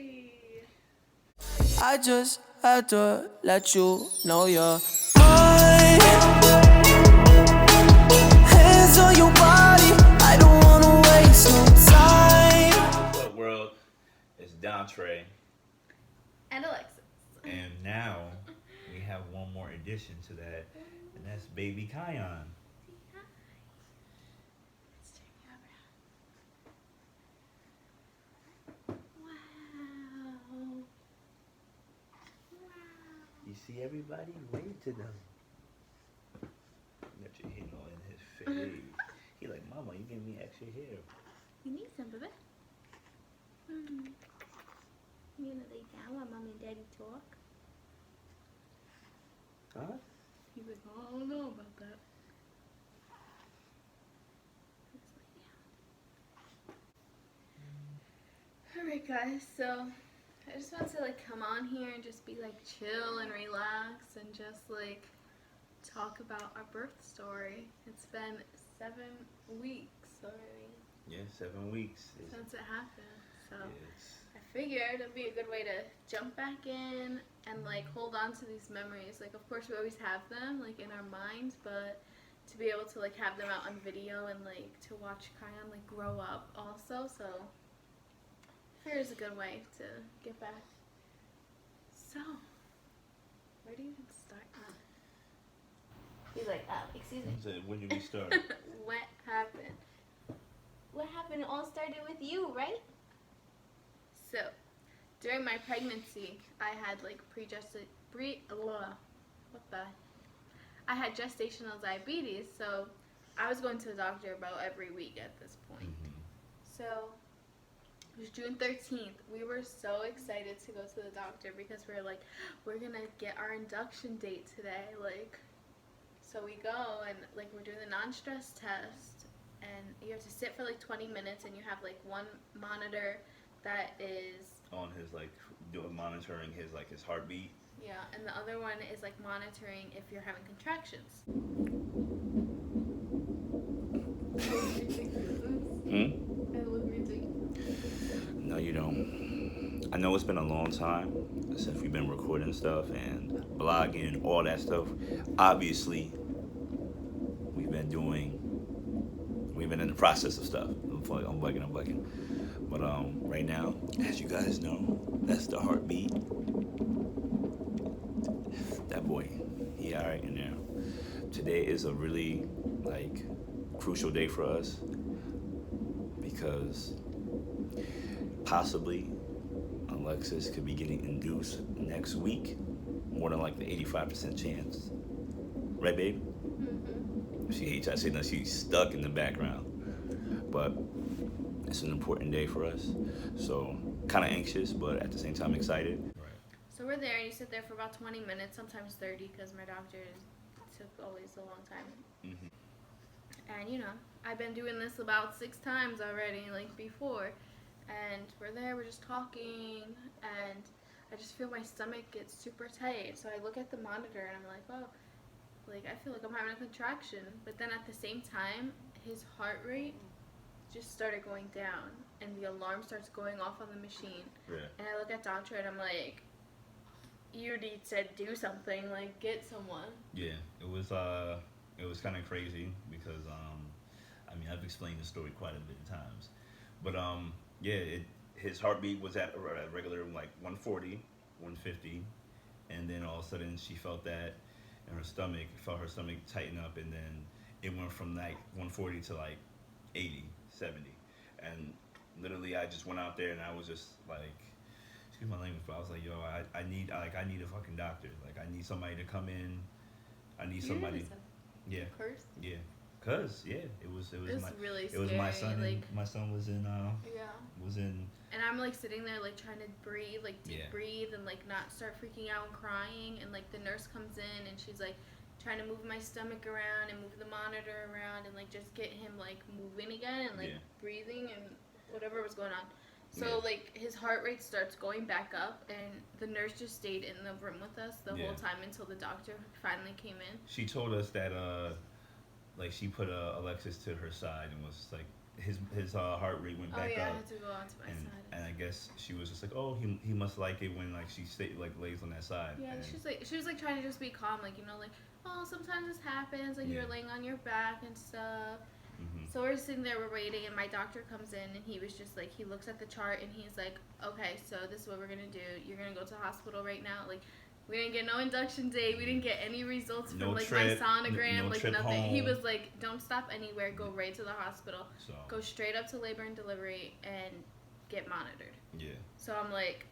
Hey. I just had to let you know you're mine. Hands on your body, I don't wanna waste no time. What's up, world? It's Dontre, And Alexis. and now we have one more addition to that, and that's Baby Kion. Let's check it out. Wow. Wow. You see everybody? Wave to them. Got your hand all in his face. He like, Mama, you give me extra hair. You need some, baby. You gonna lay down while Mommy and Daddy talk? Huh? He's like, oh, I don't know about that. Alright guys, so I just want to like come on here and just be like chill and relax and just like talk about our birth story. It's been 7 weeks already. Yeah, 7 weeks. Since it happened. So Yes. I figured it'd be a good way to jump back in and like hold on to these memories. Like of course we always have them like in our minds, but to be able to like have them out on video and like to watch Kion like grow up also. So here's a good way to get back. So where do you even start? He's like, excuse me. He said, when did we start? What happened? What happened? It all started with you, right? So, during my pregnancy, I had like I had gestational diabetes, so I was going to the doctor about every week at this point. So, it was June 13th. We were so excited to go to the doctor because we were like, we're gonna get our induction date today, like. So we go and like we're doing the non-stress test, and you have to sit for like 20 minutes, and you have like one monitor that is On his like monitoring his heartbeat. yeah, and the other one is like monitoring if you're having contractions. I look ridiculous. No, you don't. I know it's been a long time since we've been recording stuff and blogging and all that stuff. Obviously, we've been in the process of stuff. I'm bugging. But right now, as you guys know, that's the heartbeat. That boy, he all right in there. Today is a really like crucial day for us because possibly Alexis could be getting induced next week. More than like the 85% chance. Right, babe? Mm-hmm. She hates I say that she's stuck in the background. But it's an important day for us. So kind of anxious, but at the same time excited. Right. So we're there, and you sit there for about 20 minutes, sometimes 30, because my doctor took always a long time. Mm-hmm. And you know, I've been doing this about 6 times already, like before. And we're there, we're just talking, and I just feel my stomach gets super tight. So I look at the monitor and I'm like, oh, like I feel like I'm having a contraction. But then at the same time, his heart rate just started going down, and the alarm starts going off on the machine. Yeah. And I look at Dontre and I'm like, you need to do something, like get someone. Yeah, it was kind of crazy because I mean I've explained the story quite a bit of times, but yeah, his heartbeat was at a regular like 140, 150, and then all of a sudden she felt that in her stomach, felt her stomach tighten up, and then it went from like 140 to like 80, 70, and literally I just went out there and I was just like, excuse my language, but I was like, yo, I need a fucking doctor. Like I need somebody to come in. I need somebody. Yeah. Curse? Yeah. Cause yeah, it was really it was my scary, son. like, My son was in yeah. was in. And I'm like sitting there like trying to breathe, like deep Yeah. breathe, and like not start freaking out and crying. And like the nurse comes in and she's like trying to move my stomach around and move the monitor around and like just get him like moving again and like Yeah. breathing and whatever was going on. So Yeah. like his heart rate starts going back up, and the nurse just stayed in the room with us the Yeah. whole time until the doctor finally came in. She told us that like she put Alexis to her side and was like his heart rate went back I up, had to go onto my and side. and I guess she was just like, oh, he must like it when like she lays on that side. Yeah, and, she was like trying to just be calm, like like oh sometimes this happens, like you're laying on your back and stuff. So we're sitting there, we're waiting, and my doctor comes in, and he was just like, he looks at the chart, and he's like, okay, so this is what we're gonna do. You're gonna go to the hospital right now. Like, we didn't get no induction date. We didn't get any results from no like trip, my sonogram, no like trip nothing. home. He was like, don't stop anywhere. Go right to the hospital. So Go straight up to labor and delivery and get monitored. yeah. So I'm like,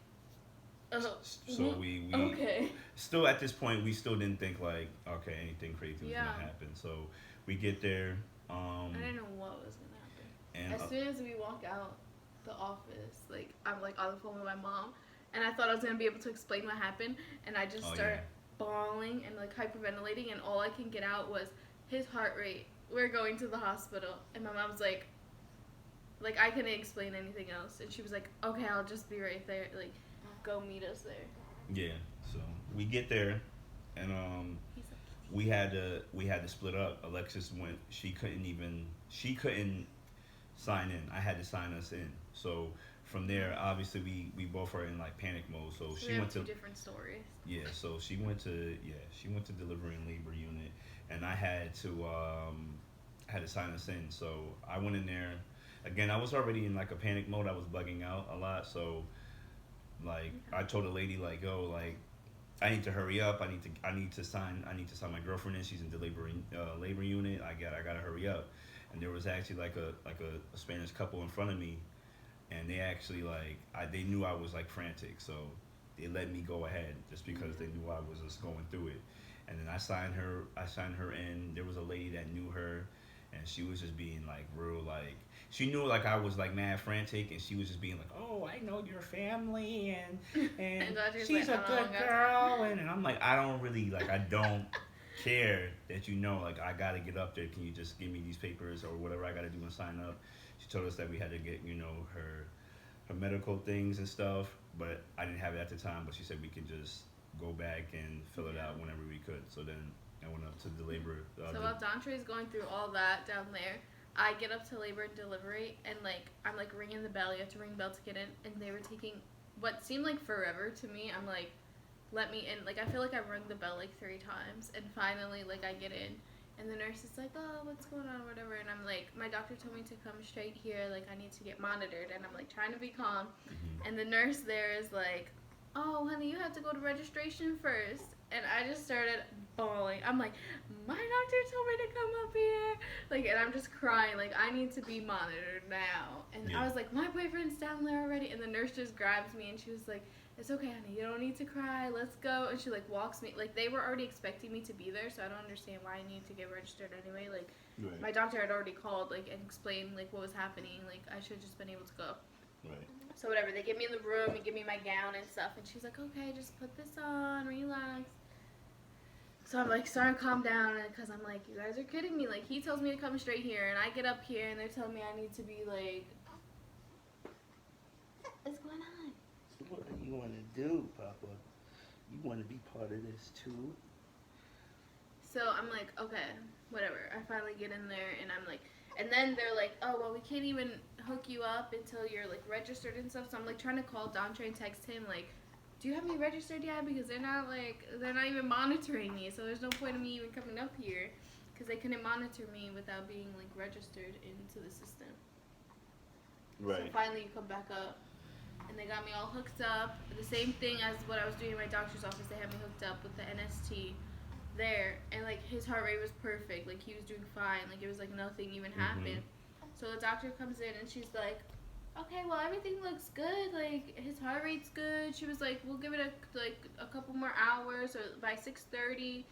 So we okay. Still at this point we still didn't think like, okay, anything crazy was gonna happen. So we get there. I didn't know what was gonna happen. And as soon as we walk out the office, like I'm like on the phone with my mom, and I thought I was gonna be able to explain what happened, and I just start bawling and like hyperventilating, and all I can get out was his heart rate. We're going to the hospital, and my mom's like I couldn't explain anything else, and she was like, okay, I'll just be right there, like go meet us there. Yeah. So we get there, and we had to split up. Alexis went. She couldn't sign in. I had to sign us in. So from there, obviously we both are in like panic mode. So she went to two different stories. Yeah. So she went to delivery and labor unit, and I had to sign us in. So I went in there. Again, I was already in like a panic mode. I was bugging out a lot. So like I told the lady like, oh, like I need to hurry up. I need to sign my girlfriend in. She's in the labor unit. I gotta hurry up. And there was actually like a Spanish couple in front of me, and they actually they knew I was like frantic, so they let me go ahead just because they knew I was just going through it. And then I signed her in. There was a lady that knew her, and she was just being like real like. She knew like I was like mad frantic, and she was just being like, "Oh, I know your family, and she's a good girl," and I'm like, I don't really I don't care that I gotta get up there. Can you just give me these papers or whatever I gotta do and sign up? She told us that we had to get her medical things and stuff, but I didn't have it at the time. But she said we could just go back and fill it out whenever we could. So then I went up to the labor. So while Dontre is going through all that down there, I get up to labor and delivery, and I'm ringing the bell. You have to ring the bell to get in, and they were taking what seemed like forever to me. I'm like, let me in. I feel like I rung the bell 3 times, and finally I get in, and the nurse is like, oh, what's going on, whatever, and I'm like, my doctor told me to come straight here, I need to get monitored, and I'm trying to be calm, and the nurse there is like, oh, honey, you have to go to registration first. And I just started bawling. I'm like, my doctor told me to come up here. And I'm just crying. I need to be monitored now. And I was like, my boyfriend's down there already. And the nurse just grabs me, and she was like, it's okay, honey. You don't need to cry. Let's go. And she, walks me. They were already expecting me to be there, so I don't understand why I need to get registered anyway. Right. My doctor had already called, and explained, what was happening. I should have just been able to go. Right. So whatever. They get me in the room and give me my gown and stuff. And she's like, okay, just put this on. Relax. So I'm starting to calm down, because I'm like, you guys are kidding me. He tells me to come straight here, and I get up here, and they're telling me I need to be what's going on? So what do you want to do, Papa? You want to be part of this too? So I'm like, okay, whatever. I finally get in there, and I'm like, and then they're like, oh, well, we can't even hook you up until you're registered and stuff. So I'm trying to call Dontre and text him do you have me registered yet? Because they're not even monitoring me, so there's no point in me even coming up here, because they couldn't monitor me without being registered into the system. Right. So finally you come back up, and they got me all hooked up. The same thing as what I was doing in my doctor's office. They had me hooked up with the NST there, and his heart rate was perfect. He was doing fine. It was nothing even happened. So the doctor comes in, and she's like, okay, well, everything looks good. His heart rate's good. She was like, we'll give it a couple more hours, or by 6:30,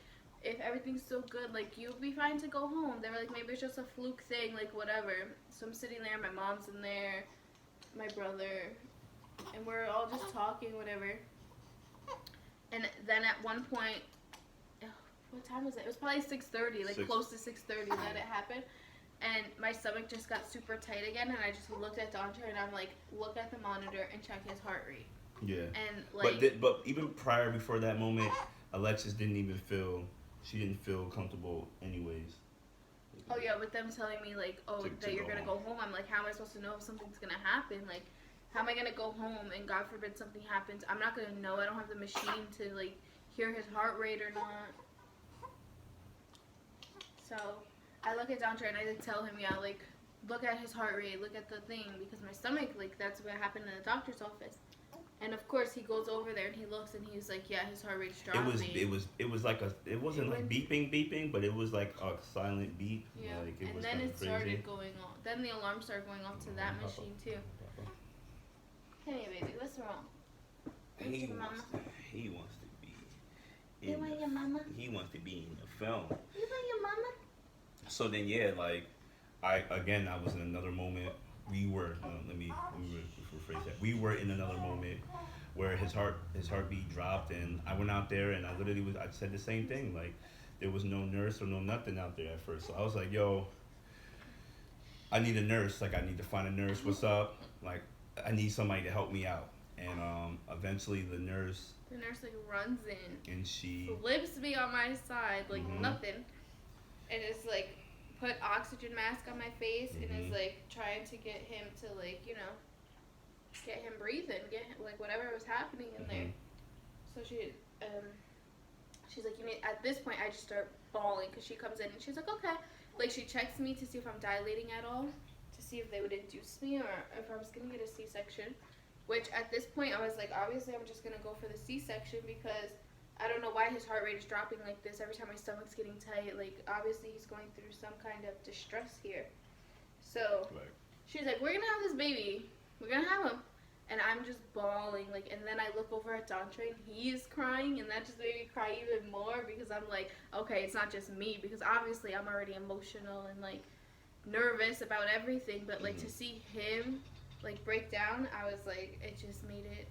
if everything's still good, you'll be fine to go home. They were like, maybe it's just a fluke thing, whatever. So I'm sitting there, my mom's in there, my brother, and we're all just talking, whatever. And then at one point, what time was it? It was probably 6:30, close to 6:30 that it happened. And my stomach just got super tight again, and I just looked at Dontre, and I'm like, look at the monitor and check his heart rate. Yeah. And but even before that moment, Alexis didn't feel comfortable anyways. Oh yeah, with them telling me like, oh, that you're gonna go home. I'm like, how am I supposed to know if something's gonna happen? Like, how am I gonna go home and God forbid something happens? I'm not gonna know. I don't have the machine to like hear his heart rate or not. So I look at Dontre and I like tell him, yeah, like look at his heart rate, look at the thing, because my stomach, like that's what happened in the doctor's office. And of course he goes over there and he looks and he's like, yeah, his heart rate's dropping. It was like it wasn't like beeping, but it was like a silent beep. Yeah. Like and was then it crazy. started going off. Then the alarm started going off to that machine too. Hey baby, what's wrong? He wants to be You want your mama? He wants to be in the film. You want your mama? So then yeah, like I was in another moment. We were rephrase that. We were in another moment where his heartbeat dropped, and I went out there and I said the same thing. Like there was no nurse or no nothing out there at first. So I was like, yo, I need a nurse. Like I need to find a nurse. What's up? Like I need somebody to help me out. And eventually the nurse like runs in and she flips me on my side like nothing, and it's like put oxygen mask on my face and is like trying to get him to like, you know, get him breathing, get him, like whatever was happening in there. So she's like, you need, at this point I just start bawling because she comes in and she's like, okay, like she checks me to see if I'm dilating at all, to see if they would induce me or if I was gonna get a C-section, which at this point I was like, obviously I'm just gonna go for the C-section because I don't know why his heart rate is dropping like this every time my stomach's getting tight. Like, obviously he's going through some kind of distress here. So, she's like, we're going to have this baby. We're going to have him. And I'm just bawling. Like, and then I look over at Dontre and he's crying. And that just made me cry even more because I'm like, okay, it's not just me. Because obviously I'm already emotional and, like, nervous about everything. But, like, to see him, like, break down, I was like, it just made it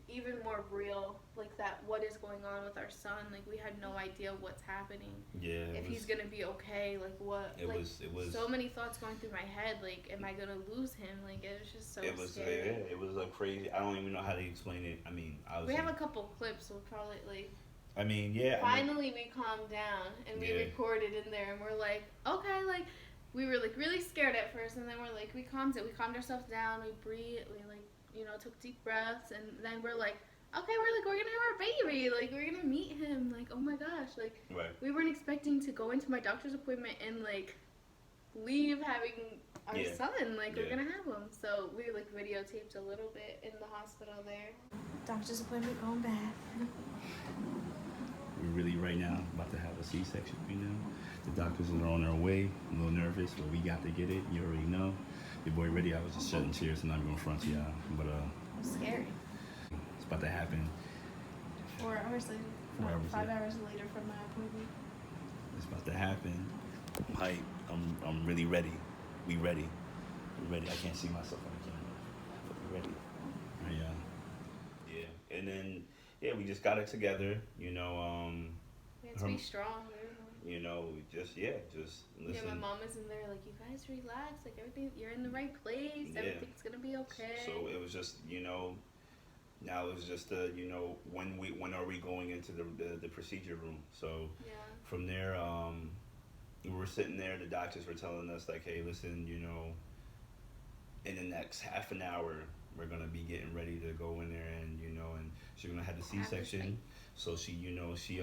even more real, like that what is going on with our son. Like we had no idea what's happening. Yeah. If he's gonna be okay, like what it was so many thoughts going through my head, like am I gonna lose him? Like it was just so scary. It was like crazy. I don't even know how to explain it. I mean, we have a couple clips, we'll probably like finally we calmed down and we recorded in there and we're like, okay, like we were like really scared at first and then we're like we calmed ourselves down, we breathed, we like, you know, took deep breaths, and then we're like, okay, we're gonna have our baby, like we're gonna meet him, like oh my gosh, like we weren't expecting to go into my doctor's appointment and like leave having our son, like we're gonna have him. So we like videotaped a little bit in the hospital there. Doctor's appointment going bad. We're really right now about to have a C-section, you know. The doctors are on their way, a little nervous, but we got to get it, you already know. Your boy ready, I was just shedding tears and I'm going to front to y'all, but I'm scary. It's about to happen. 4 hours later, 5 hours later from my appointment. It's about to happen. I'm hype. I'm really ready. We ready. We're ready. I can't see myself on the camera, but we're ready. Yeah. And then we just got it together. You know. We had to be strong. You know, just listen. Yeah, my mom is in there like, you guys relax, like everything, you're in the right place, everything's gonna be okay. So it was just, you know, now it was just you know, when are we going into the procedure room? So from there, we were sitting there, the doctors were telling us like, hey, listen, you know, in the next half an hour, we're gonna be getting ready to go in there and, you know, and she's gonna have the C-section. So she, you know, she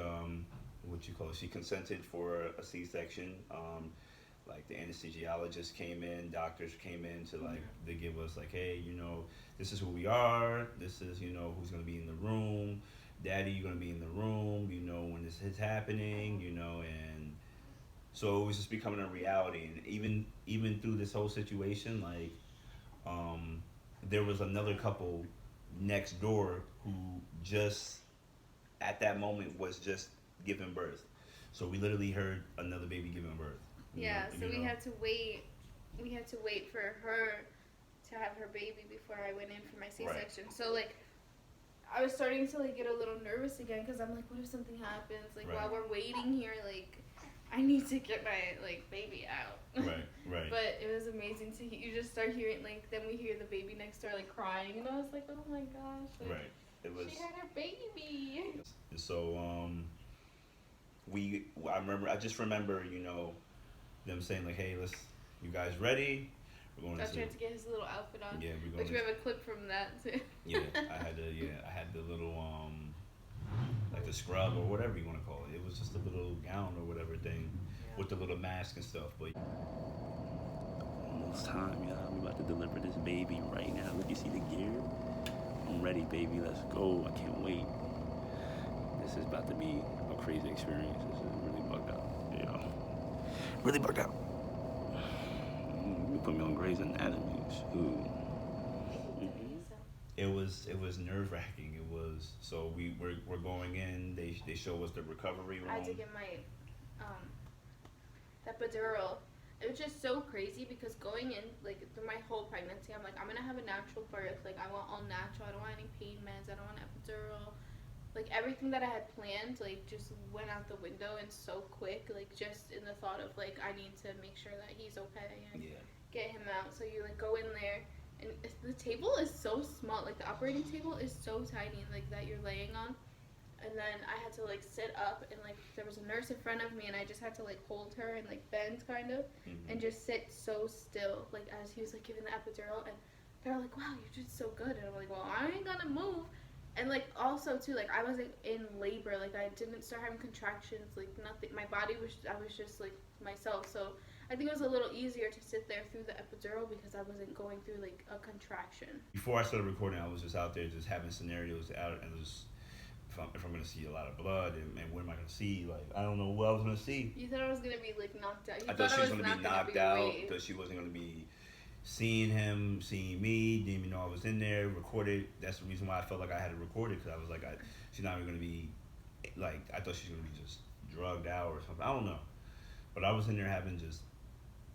consented for a C-section. Like the anesthesiologist came in, doctors came in to like, they give us like, hey, you know, this is who we are. This is, you know, who's going to be in the room. Daddy, you're going to be in the room, you know, when this is happening, you know, and so it was just becoming a reality. And even through this whole situation, like, there was another couple next door who just at that moment was just giving birth. So we literally heard another baby giving birth. Yeah, so we had to wait. We had to wait for her to have her baby before I went in for my C-section. Right. So like, I was starting to like get a little nervous again because I'm like, what if something happens? Like while we're waiting here, like I need to get my like baby out. Right. But it was amazing to you just start hearing like, then we hear the baby next door like crying, and I was like, oh my gosh. Like, It was. She had her baby. So I just remember, you know, them saying like, "Hey, you guys ready? We're going Doctor had to get his little outfit on. Yeah, we're going. Which we have a clip from that too. Yeah, I had the little like the scrub or whatever you want to call it. It was just a little gown or whatever thing with the little mask and stuff. But almost time, y'all. We about to deliver this baby right now. Look, you see the gear? I'm ready, baby. Let's go. I can't wait. This is about to be a crazy experience. This is really bugged out. Yeah, really bugged out. You put me on Grey's Anatomy. Shoot. It was nerve wracking. It was we're going in. They show us the recovery room. I had to get my epidural. It was just so crazy because going in like through my whole pregnancy, I'm like, I'm gonna have a natural birth. Like I want all natural. I don't want any pain meds. I don't want epidural. Like everything that I had planned like just went out the window and so quick. Like just in the thought of like I need to make sure that he's okay and get him out. So you like go in there. And the table is so small, like the operating table is so tiny, like that you're laying on. And then I had to like sit up and like there was a nurse in front of me and I just had to like hold her and like bend kind of and just sit so still, like as he was like giving the epidural. And they're like, wow, you did so good. And I'm like, well, I ain't gonna move. And like also too, like I was like in labor, like I didn't start having contractions, like nothing. My body was, I was just like myself. So I think it was a little easier to sit there through the epidural because I wasn't going through like a contraction. Before I started recording, I was just out there just having scenarios out and just if I'm gonna see a lot of blood and what am I gonna see? Like I don't know what I was gonna see. You thought I was gonna be like knocked out. I thought she was gonna be knocked out. Thought she wasn't gonna be seeing him, seeing me. Didn't even know I was in there. Recorded. That's the reason why I felt like I had to record it because I was like, she's not even gonna be like I thought she was gonna be just drugged out or something. I don't know, but I was in there having just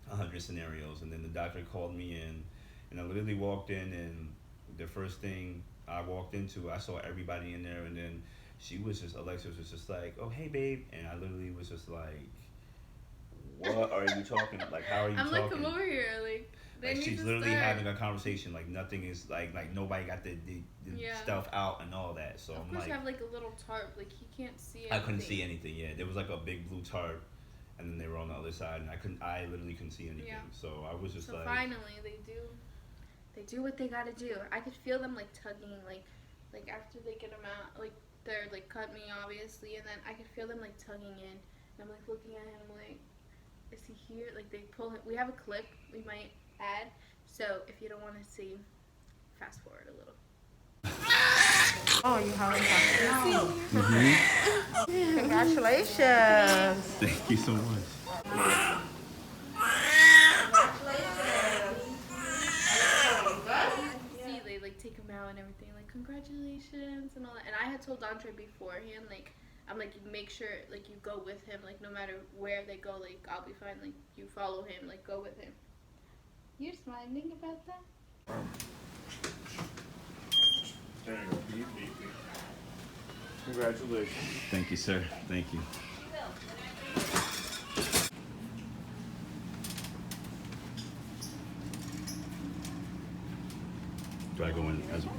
100 scenarios, and then the doctor called me in, and I literally walked in, and the first thing I walked into, I saw everybody in there, and then Alexis was just like, oh, hey, babe, and I literally was just like, what are you talking, like, how are you talking? I'm like, come over here, like she's literally having a conversation, like, nothing is, like nobody got the stuff out and all that, so of course you have, like, a little tarp, like, he can't see anything. I couldn't see anything, there was, like, a big blue tarp, and then they were on the other side, and I literally couldn't see anything. So I was just like. So finally, they do what they gotta do. I could feel them like tugging, like after they get him out, like they're like cut me obviously, and then I could feel them like tugging in, and I'm like looking at him like, is he here? Like they pull him. We have a clip we might add, so if you don't want to see, fast forward a little. Oh, you haven't Congratulations. Thank you so much. See, they like take him out and everything, like congratulations and all that. And I had told Andre beforehand, like I'm like, make sure like you go with him, like no matter where they go, like I'll be fine. Like you follow him, like go with him. You're smiling about that? There you go. Congratulations. Thank you, sir. Thank you. Do I go in as well?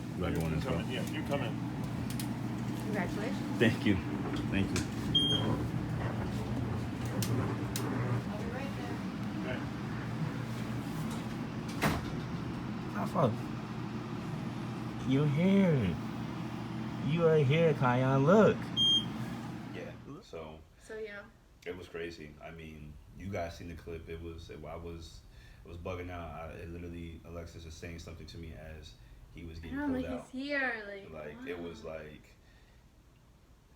Yeah, you come in. Congratulations. Thank you. Thank you. I'll be right there. Okay. Papa, you're here. You are here, Kion. Look. Yeah. So yeah. It was crazy. I mean, you guys seen the clip. It was bugging out. Literally, Alexis is saying something to me as he was getting pulled out. He's here. Like wow. It was like,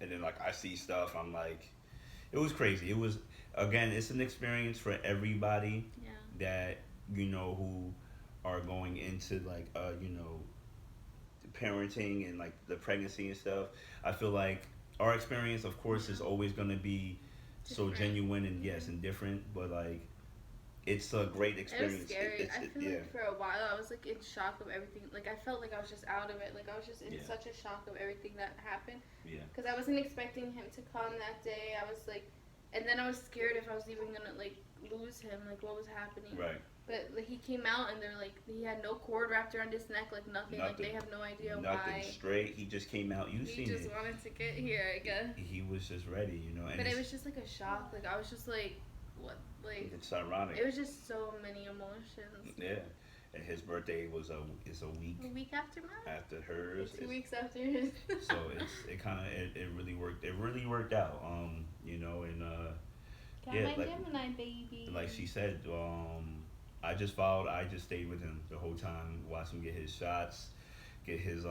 and then like I see stuff. I'm like, it was crazy. It was again. It's an experience for everybody. Yeah. That who are going into like parenting and like the pregnancy and stuff. I feel like our experience, of course, is always going to be so genuine and yes and different, but like it's a great experience. It was scary. I feel like for a while I was like in shock of everything. Like I felt like I was just out of it. Like I was just in such a shock of everything that happened. Yeah. Because I wasn't expecting him to come that day. I was like, and then I was scared if I was even gonna like lose him. Like what was happening. Right. But like, he came out and they're like, he had no cord wrapped around his neck, like nothing. Like they have no idea why. Nothing straight. He just came out. You seen it. He just wanted to get here, I guess. He was just ready, And but it was just like a shock. Like I was just like, what, like, It's ironic. it was just so many emotions. Yeah, and his birthday is a week A week after mine. after hers. 2 weeks after his. So it really worked. It really worked out. You know, and Got yeah, my like Gemini baby. like she said, I just stayed with him the whole time, watched him get his shots, get his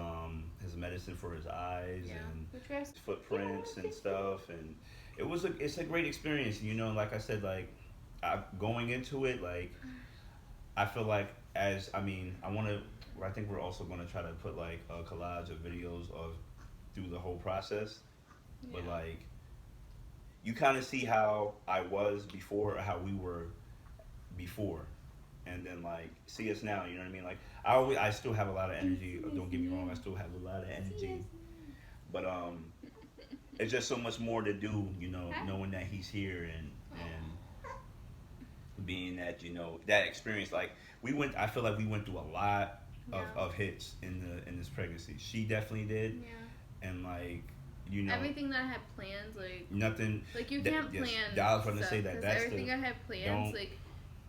medicine for his eyes Yeah. and Which was footprints and stuff, and it's a great experience. You know, like I said, like going into it, like I feel like I think we're also gonna try to put like a collage of videos of through the whole process, but Yeah. like you kind of see how I was before, or how we were before, and then like see us now. You know what I mean? Like I still have a lot of energy. Don't get me wrong, I still have a lot of energy, but it's just so much more to do. You know, knowing that he's here and being that, you know, that experience. Like I feel like we went through a lot of hits in this pregnancy. She definitely did, Yeah. and like, you know, Everything that I had plans, like nothing. like you that- can't yes, plan. I was going to stuff, say that. 'cause That's everything the I had plans, don't- like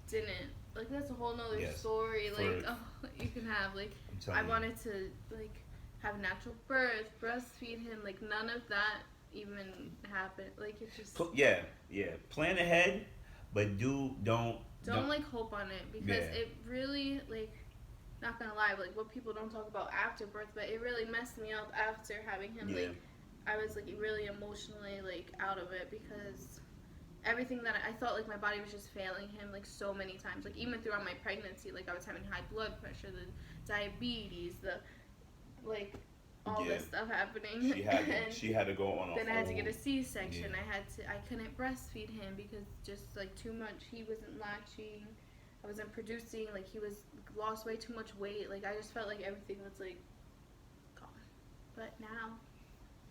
didn't. Like that's a whole nother Yes. story. For- Like you can have like I'm telling I you. wanted to like have natural birth, breastfeed him. Like none of that even happened. Like it's just Yeah. Plan ahead, but don't like hope on it because Yeah. it really like not gonna lie, but, like what people don't talk about after birth, but it really messed me up after having him. Yeah. Like I was like really emotionally like out of it because everything that I thought like my body was just failing him like so many times. Like even throughout my pregnancy, like I was having high blood pressure, the diabetes, the like all Yeah. this stuff happening. And she had to go on a then I had to get a whole- C-section. Yeah. I couldn't breastfeed him because just like too much. He wasn't latching. I wasn't producing. Like he was lost way too much weight. Like I just felt like everything was like gone. But now,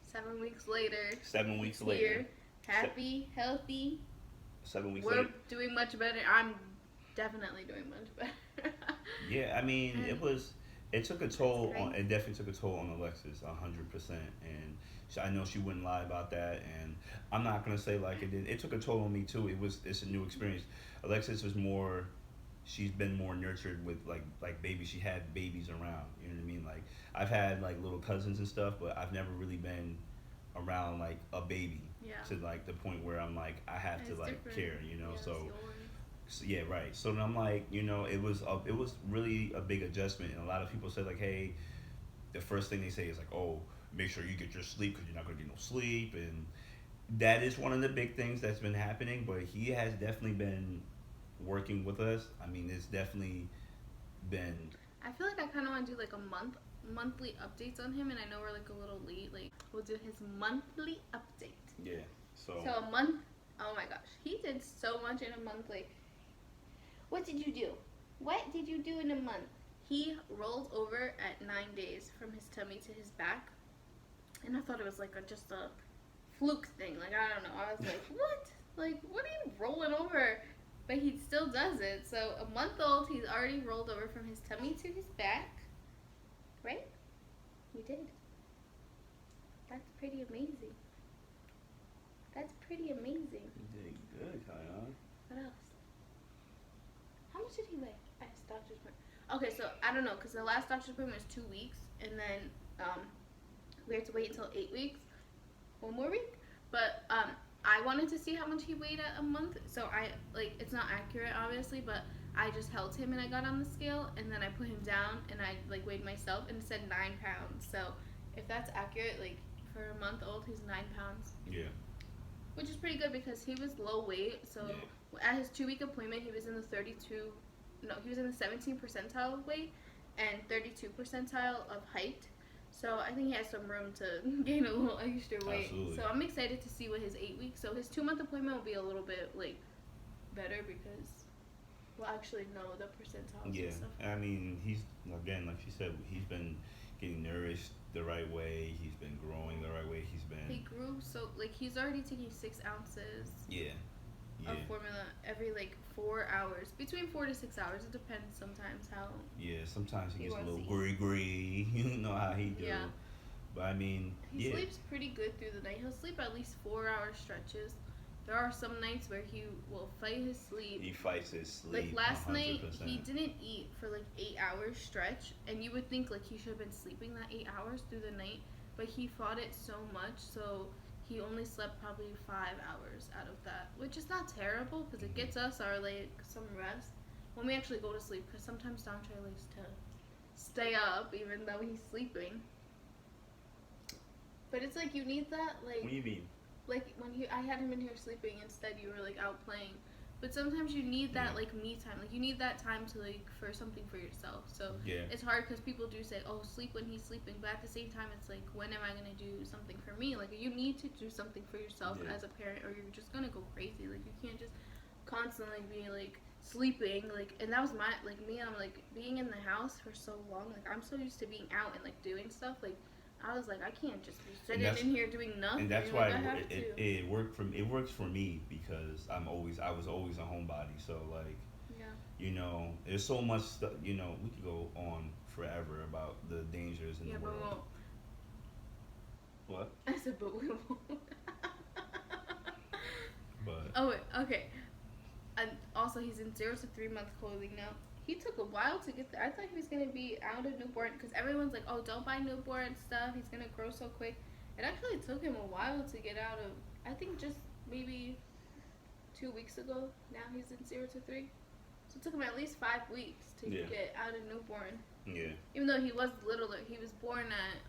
7 weeks later, 7 weeks he's later. here, happy, healthy. 7 weeks We're later. doing much better. I'm definitely doing much better. Yeah, I mean, And it took a toll That's on. great. It definitely took a toll on Alexis, 100%. And I know she wouldn't lie about that. And I'm not gonna say like it did. It took a toll on me too. It's a new experience. Alexis was more. She's been more nurtured with like babies. She had babies around. You know what I mean? Like I've had like little cousins and stuff, but I've never really been around like a baby Yeah. to like the point where I'm like I have to It's like different. care. You know, Yeah, so. it's yours. So, yeah, right. So then I'm like, you know, it was really a big adjustment, and a lot of people said like, hey, the first thing they say is like, oh, make sure you get your sleep because you're not gonna get no sleep, and that is one of the big things that's been happening. But he has definitely been working with us. I mean, it's definitely been I feel like I kind of want to do like monthly updates on him, and I know we're like a little late. Like we'll do his monthly update. yeah. So So a month. Oh my gosh, he did so much in a month. Like, what did you do? What did you do in a month? He rolled over at 9 days from his tummy to his back, and I thought it was like just a fluke thing. Like I don't know. I was like, what? Like what are you rolling over? But he still does it. So a month old, he's already rolled over from his tummy to his back. Right? He did. That's pretty amazing. That's pretty amazing. you did good, Kyle. What else? How much did he weigh at his doctor's appointment? Okay, so I don't know, because the last doctor's appointment was 2 weeks, and then we have to wait until 8 weeks, 1 more week. But I wanted to see how much he weighed at a month, so it's not accurate, obviously, but I just held him and I got on the scale, and then I put him down and I weighed myself, and it said 9 pounds. So if that's accurate, like for a month old, he's 9 pounds. Yeah. Which is pretty good because he was low weight. So at his 2 week appointment, he was in the 17th percentile of weight and 32 percentile of height. So I think he has some room to gain a little extra weight. Absolutely. So I'm excited to see what his 8 weeks. So his 2-month appointment will be a little bit like better because we'll actually know the percentiles Yeah. and stuff. I mean, he's again, like she said, he's been getting nourished the right way. He's been growing the right way. He's been He grew so he's already taking 6 ounces yeah. of formula every 4 hours, between 4 to 6 hours. It depends sometimes how. Yeah, sometimes he He gets a wants little to eat. grey. You know how he do. Yeah. But I mean, He yeah. sleeps pretty good through the night. He'll sleep at least 4-hour stretches there are some nights where he will fight his sleep. He fights his sleep. Like last 100%. night, he didn't eat for like 8 hours stretch, and you would think like he should have been sleeping that 8 hours through the night, but he fought it so much, so he only slept probably 5 hours out of that, which is not terrible because it gets us our like some rest when we actually go to sleep. Because sometimes Dontre likes to stay up even though he's sleeping. But it's like you need that like. What do you mean? Like when I had him in here sleeping, instead you were like out playing. But sometimes you need that like me time. Like you need that time to like for something for yourself. So it's hard because people do say, "Oh, sleep when he's sleeping," but at the same time, it's like, when am I gonna do something for me? Like you need to do something for yourself as a parent, or you're just gonna go crazy. Like you can't just constantly be like sleeping. Like, and that was my like me. I'm like being in the house for so long. Like I'm so used to being out and like doing stuff. Like I was like, I can't just be sitting in here doing nothing. And that's like, why it works for me because I was always a homebody. So like, you know, there's so much stuff. You know, we could go on forever about the dangers in the world. But we won't. What? I said, but we won't. But oh wait, okay. And also, he's in 0 to 3 month clothing now. He took a while to get there. I thought he was going to be out of newborn because everyone's like, oh, don't buy newborn stuff. He's going to grow so quick. It actually took him a while to get out of, I think just maybe 2 weeks ago. Now he's in 0 to 3. So it took him at least 5 weeks to get out of newborn. Yeah. Even though he was littler. He was born at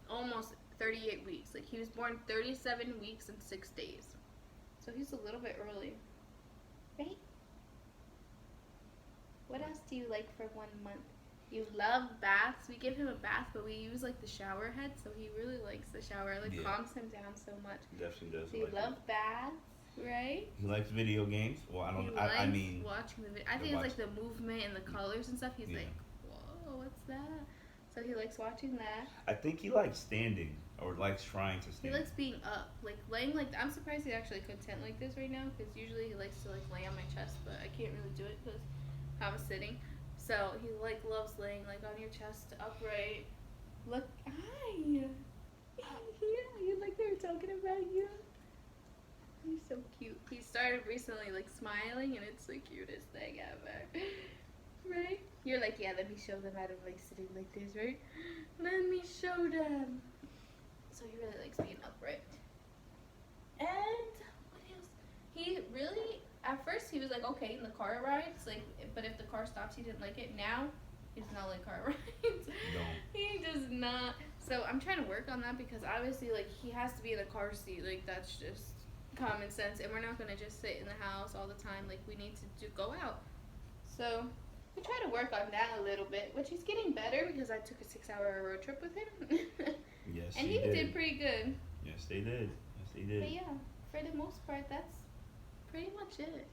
almost 38 weeks. Like he was born 37 weeks and 6 days. So he's a little bit early. Right? What else do you like for 1 month? You love baths. We give him a bath, but we use like the shower head, so he really likes the shower. It like calms him down so much. Definitely does. So you love baths, right? He likes video games. Well, I don't. I mean, watching the video. I think it's like the movement and the colors and stuff. He's like, whoa, what's that? So he likes watching that. I think he likes standing or likes trying to stand. He likes being up, like laying like. I'm surprised he's actually content like this right now, because usually he likes to like lay on my chest, but I can't really do it because I was sitting. So he like loves laying like on your chest upright. Look, hi. Yeah, you like they were talking about you. He's so cute. He started recently like smiling, and it's the cutest thing ever. Right? You're like, yeah, let me show them how to like sitting like this, right? Let me show them. So he really likes being upright. And what else? He really, at first he was like, okay, in the car rides, like, but if the car stops, he didn't like it. Now, he does not like car rides. No. He does not. So I'm trying to work on that, because obviously, like, he has to be in the car seat. Like, that's just common sense. And we're not going to just sit in the house all the time. Like, we need to go out. So we try to work on that a little bit, which he's getting better, because I took a 6-hour road trip with him. Yes, and he did pretty good. Yes, they did. Yes, they did. But yeah, for the most part, that's pretty much it.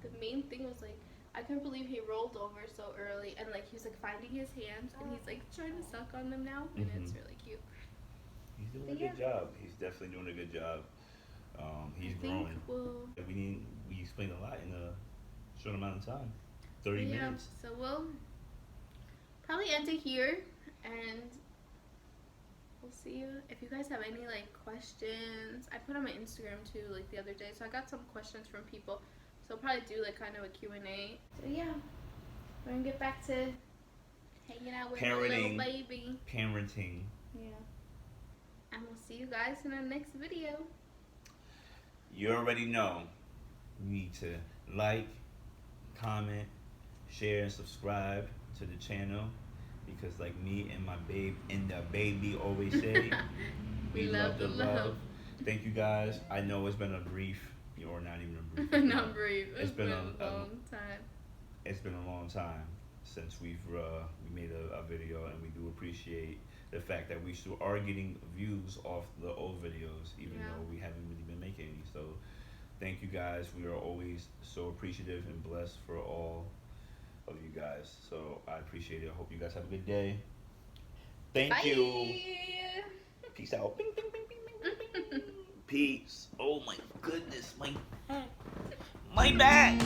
The main thing was, like, I couldn't believe he rolled over so early, and like he was like finding his hands, and he's like trying to suck on them now, and it's really cute. He's doing a good job. He's definitely doing a good job. He's growing. We explained a lot in a short amount of time. 30 minutes. So we'll probably end it here, and we'll see you. If you guys have any like questions, I put on my Instagram too, like the other day, so I got some questions from people. So I'll probably do like kind of a Q&A. So yeah, we're gonna get back to hanging out with the little baby. Parenting. Yeah. And we'll see you guys in our next video. You already know. You need to like, comment, share, and subscribe to the channel, because like me and my baby always say, we love the love. Thank you guys. I know it's been a brief, or not even a brief. Not brief. It's been a long time. It's been a long time since we made a video, and we do appreciate the fact that we still are getting views off the old videos, even though we haven't really been making any. So thank you guys. We are always so appreciative and blessed for all of you guys. So I appreciate it. I hope you guys have a good day. Thank you. Peace out. Bing, bing, bing, bing, bing, bing, bing. Peace. Oh my goodness, my back.